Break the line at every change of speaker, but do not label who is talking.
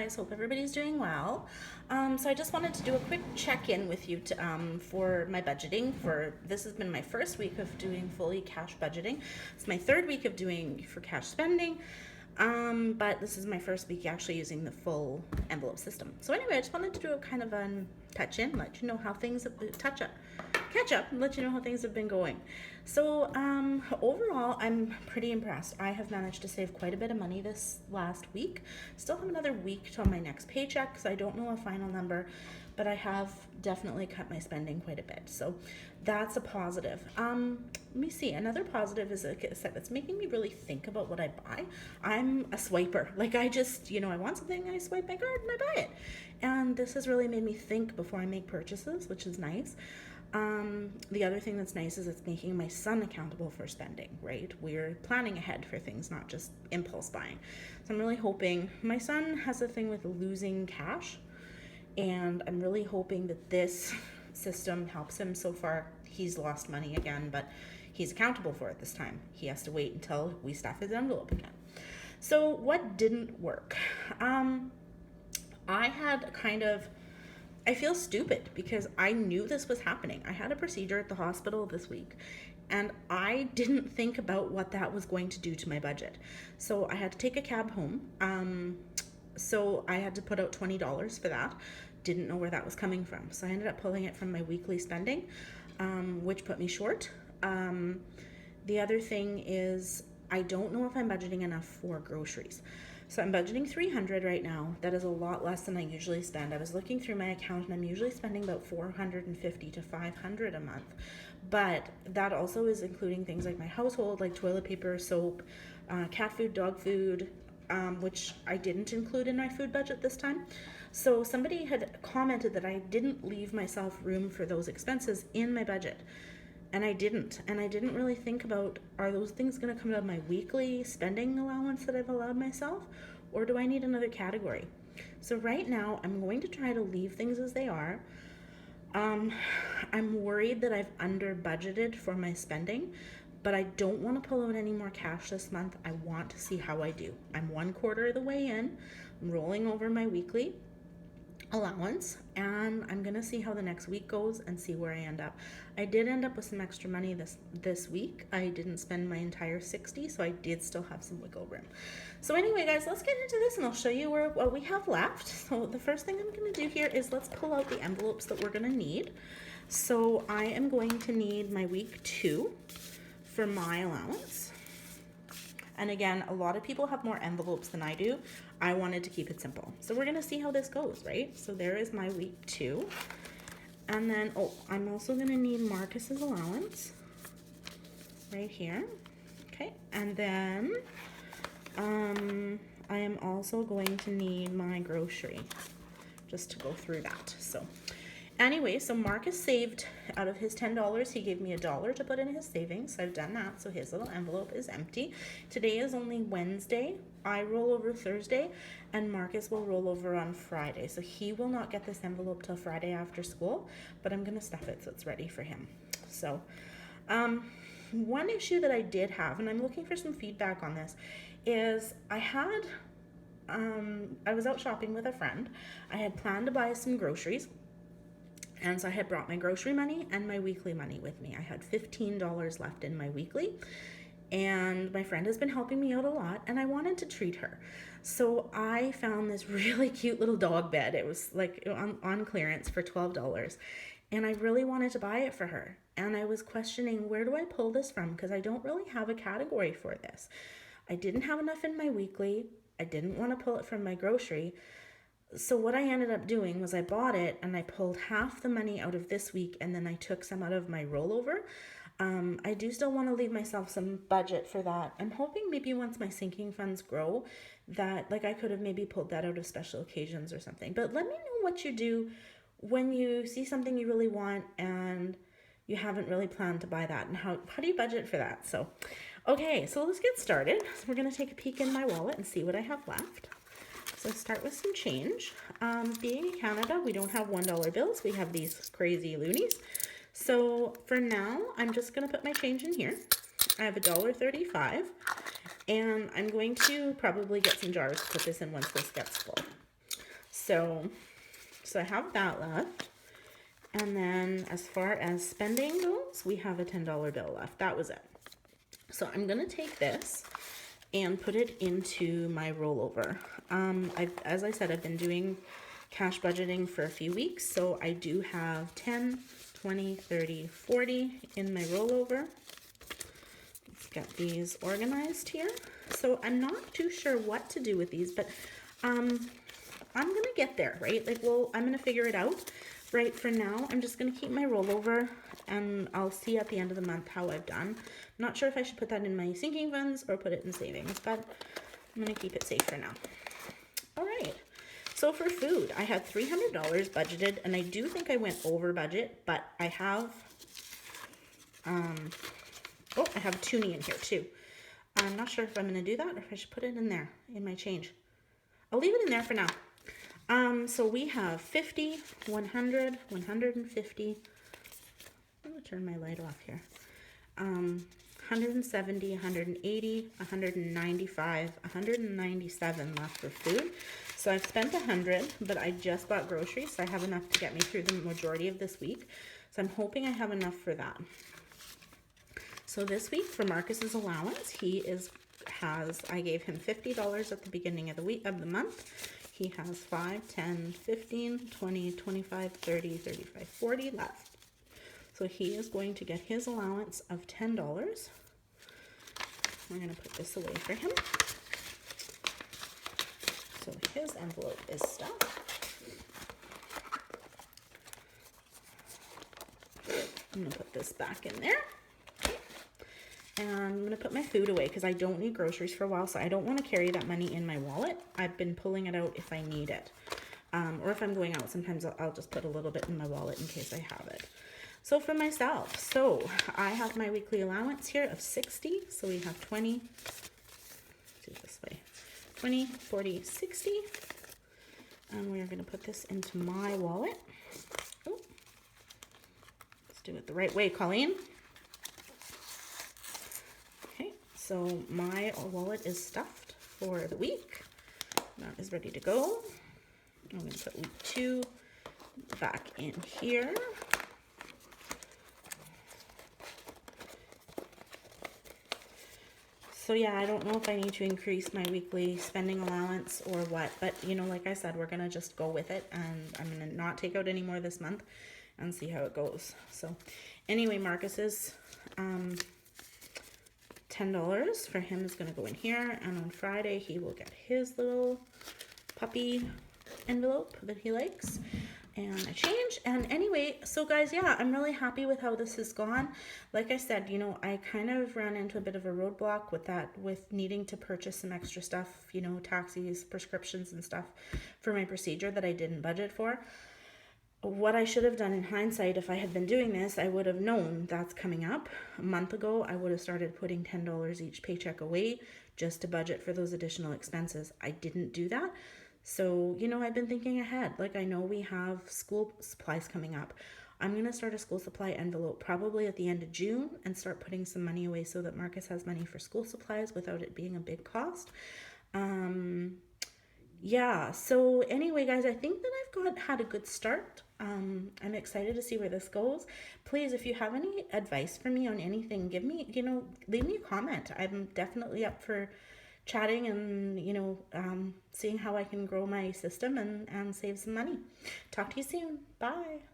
guys? Hope everybody's doing well. So I just wanted to do a quick check-in with you for my budgeting. This has been my first week of doing fully cash budgeting. It's my third week of doing for cash spending. But this is my first week actually using the full envelope system. So anyway, I just wanted to do a kind of a touch-in, let you know how things have catch up and let you know how things have been going. So overall, I'm pretty impressed. I have managed to save quite a bit of money this last week. Still have another week till my next paycheck, so I don't know a final number, but I have definitely cut my spending quite a bit. So that's a positive. Let me see. Another positive is that's making me really think about what I buy. I'm a swiper. Like I just, I want something, I swipe my card and I buy it. And this has really made me think before I make purchases, which is nice. The other thing that's nice is it's making my son accountable for spending, right? We're planning ahead for things, not just impulse buying. So I'm really hoping my son has a thing with losing cash, and I'm really hoping that this system helps him. So far, he's lost money again, but he's accountable for it this time. He has to wait until we stuff his envelope again. So what didn't work? I feel stupid because I knew this was happening. I had a procedure at the hospital this week and I didn't think about what that was going to do to my budget. So I had to take a cab home. So I had to put out $20 for that. Didn't know where that was coming from. So I ended up pulling it from my weekly spending, which put me short. The other thing is I don't know if I'm budgeting enough for groceries. So I'm budgeting $300 right now. That is a lot less than I usually spend. I was looking through my account and I'm usually spending about $450 to $500 a month. But that also is including things like my household, like toilet paper, soap, cat food, dog food, which I didn't include in my food budget this time. So somebody had commented that I didn't leave myself room for those expenses in my budget. And I didn't really think about, are those things going to come out of my weekly spending allowance that I've allowed myself, or do I need another category? So right now I'm going to try to leave things as they are. I'm worried that I've under budgeted for my spending, but I don't want to pull out any more cash this month. I want to see how I do. I'm 1/4 of the way in. I'm rolling over my weekly allowance and I'm gonna see how the next week goes and see where I end up. I did end up with some extra money this week. I didn't spend my entire 60, so I did still have some wiggle room. So anyway, guys, let's get into this and I'll show you what we have left. So the first thing I'm gonna do here is let's pull out the envelopes that we're gonna need. So I am going to need my week 2 for my allowance. And again, a lot of people have more envelopes than I do. I wanted to keep it simple. So we're gonna see how this goes, right? So there is my week 2. And then, I'm also gonna need Marcus's allowance right here. Okay, and then I am also going to need my grocery just to go through that. So anyway, so Marcus saved out of his $10, he gave me $1 to put in his savings. So I've done that, so his little envelope is empty. Today is only Wednesday. I roll over Thursday, and Marcus will roll over on Friday. So he will not get this envelope till Friday after school, but I'm gonna stuff it so it's ready for him. So one issue that I did have, and I'm looking for some feedback on this, is I was out shopping with a friend. I had planned to buy some groceries. And so I had brought my grocery money and my weekly money with me. I had $15 left in my weekly. And my friend has been helping me out a lot and I wanted to treat her. So I found this really cute little dog bed. It was like on clearance for $12. And I really wanted to buy it for her. And I was questioning, where do I pull this from? Because I don't really have a category for this. I didn't have enough in my weekly. I didn't want to pull it from my grocery. So what I ended up doing was I bought it and I pulled half the money out of this week and then I took some out of my rollover. I do still want to leave myself some budget for that. I'm hoping maybe once my sinking funds grow that I could have maybe pulled that out of special occasions or something. But let me know what you do when you see something you really want and you haven't really planned to buy that, and how do you budget for that? So, okay, so let's get started. So we're going to take a peek in my wallet and see what I have left. So start with some change. Being in Canada, we don't have $1 bills. We have these crazy loonies. So for now, I'm just gonna put my change in here. I have $1.35, and I'm going to probably get some jars to put this in once this gets full. So I have that left. And then as far as spending goes, we have a $10 bill left. That was it. So I'm going to take this and put it into my rollover. As I said, I've been doing cash budgeting for a few weeks. So I do have 10, 20, 30, 40 in my rollover. Let's get these organized here. So I'm not too sure what to do with these, but I'm going to get there, right? Like, well, I'm going to figure it out. Right, for now, I'm just going to keep my rollover, and I'll see at the end of the month how I've done. I'm not sure if I should put that in my sinking funds or put it in savings, but I'm going to keep it safe for now. All right, so for food, I had $300 budgeted, and I do think I went over budget, but I have, I have toonie in here too. I'm not sure if I'm going to do that or if I should put it in there in my change. I'll leave it in there for now. So we have 50, 100, 150. I'm going to turn my light off here. 170, 180, 195, 197 left for food. So I've spent 100, but I just bought groceries, so I have enough to get me through the majority of this week. So I'm hoping I have enough for that. So this week for Marcus's allowance, I gave him $50 at the beginning of the month. He has 5, 10, 15, 20, 25, 30, 35, 40 left. So he is going to get his allowance of $10. We're going to put this away for him. So his envelope is stuffed. I'm going to put this back in there. And I'm going to put my food away because I don't need groceries for a while, so I don't want to carry that money in my wallet. I've been pulling it out if I need it. Or if I'm going out, sometimes I'll just put a little bit in my wallet in case I have it. So for myself, so I have my weekly allowance here of 60. So we have 20, let's do it this way, 20, 40, 60. And we're going to put this into my wallet. Oh, let's do it the right way, Colleen. So my wallet is stuffed for the week. That is ready to go. I'm going to put week 2 back in here. So yeah, I don't know if I need to increase my weekly spending allowance or what, but you know, like I said, we're going to just go with it, and I'm going to not take out any more this month and see how it goes. So anyway, Marcus's $10 for him is going to go in here, and on Friday he will get his little puppy envelope that he likes and a change. And anyway, so guys, yeah, I'm really happy with how this has gone. Like I said, you know, I kind of ran into a bit of a roadblock with needing to purchase some extra stuff, you know, taxis, prescriptions and stuff for my procedure that I didn't budget for. What I should have done in hindsight, if I had been doing this, I would have known that's coming up. A month ago, I would have started putting $10 each paycheck away just to budget for those additional expenses. I didn't do that. So, you know, I've been thinking ahead. Like, I know we have school supplies coming up. I'm going to start a school supply envelope probably at the end of June and start putting some money away so that Marcus has money for school supplies without it being a big cost. Yeah, so anyway, guys, I think that I've had a good start. I'm excited to see where this goes. Please, if you have any advice for me on anything, give me, you know, leave me a comment. I'm definitely up for chatting and, you know, seeing how I can grow my system and save some money. Talk to you soon. Bye.